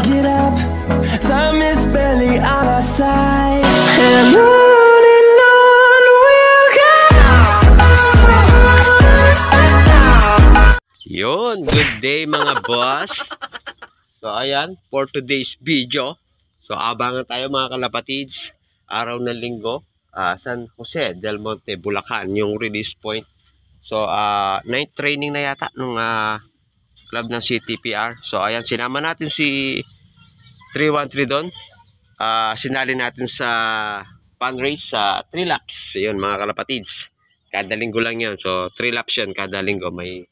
Get up, time is barely on our side, and on we'll go. Yun, good day mga boss. So ayan, for today's video. So abangan tayo mga kalapatids. Araw ng linggo, San Jose del Monte, Bulacan, yung release point. So night training na yata nung club ng CTPR. So ayan, sinama natin si 313 doon. Sinali natin sa fun race sa 3 laps. Yun mga kalapatids. Kada linggo lang yun. So 3 laps yun kada linggo. May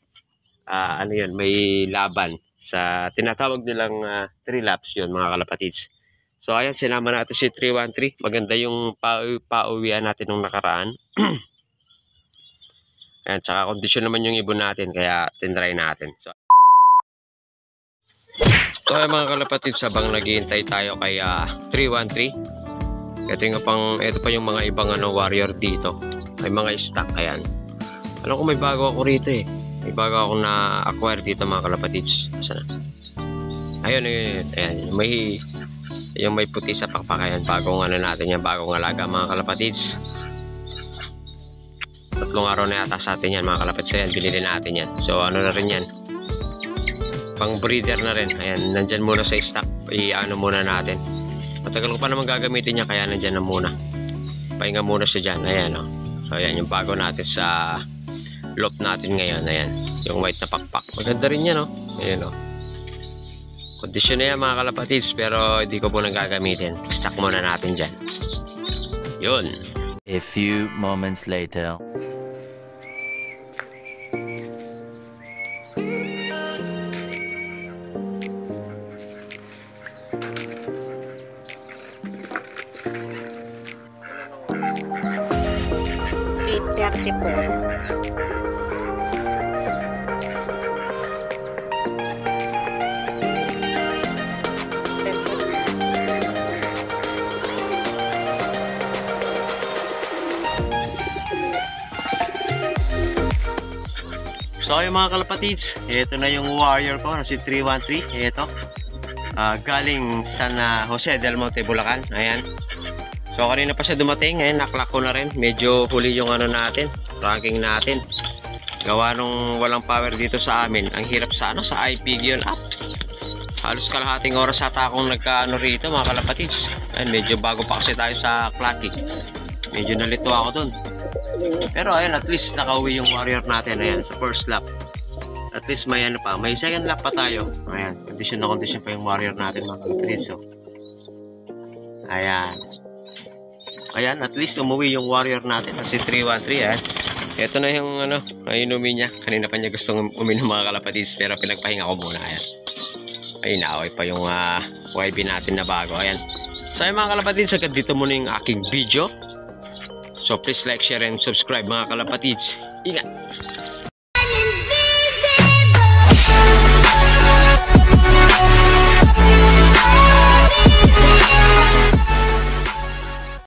ano yun, may laban sa tinatawag nilang 3 laps yun mga kalapatids. So ayan, sinama natin si 313. Maganda yung pauwian natin nung nakaraan. Ayan, tsaka kondisyon naman yung ibon natin, kaya tinry natin. So ayan mga kalapatids, habang naghihintay tayo kay 313. Ito pa yung mga ibang warrior dito. May mga stock, ayan. Alam ko may bago ako rito eh. May bago akong na-acquire dito mga kalapatids. Saan na? Ayun, ayan. Yung may puti sa pakpak. Ayan, bagong natin yan. Bagong alaga mga kalapatids. 3 araw na yata sa atin yan mga kalapatids. Ayan, binili natin yan. So ano na rin yan. Pang breeder na rin. Ayan, nandyan muna sa stock. I-ano muna natin. Matagal ko pa naman gagamitin niya, kaya nandyan na muna. Pahinga muna siya dyan. Ayan o. So ayan, yung bago natin sa loop natin ngayon. Ayan, yung white na pakpak. Maganda rin yan o. Ayan o. Kondisyon na yan mga kalapatids, pero hindi ko muna gagamitin. Stock muna natin dyan. Yun. A few moments later. So yung mga kalapatids, ito na yung warrior ko na si 313. Ito galing San Jose del Monte, Bulacan. Ayan. So kanina pa siya dumating. Ayan, naklock ko na rin. Medyo huli yung natin, ranking natin. Gawa nung walang power dito sa amin. Ang hirap sa sa iPigeon app. Halos kalahating oras ata akong rito mga kalapatids. Ayan, medyo bago pa kasi tayo sa clocking. Medyo nalito ako dun. Pero ayan, at least nakauwi yung warrior natin. Ayan, sa first lap. At least may may second lap pa tayo. Ayan, condition pa yung warrior natin mga kalapatids. So, ayan. Ayan, at least umuwi yung warrior natin na si 313. Ayan. Ito na yung inumin niya. Kanina pa niya gustong uminom mga kalapatids, pero pinagpahinga ko muna. Ayan. Ay, naaway pa yung YB natin na bago. Ayan. So ayan mga kalapatids, agad dito muna yung aking video. So please like, share, and subscribe mga kalapatids. Ingat!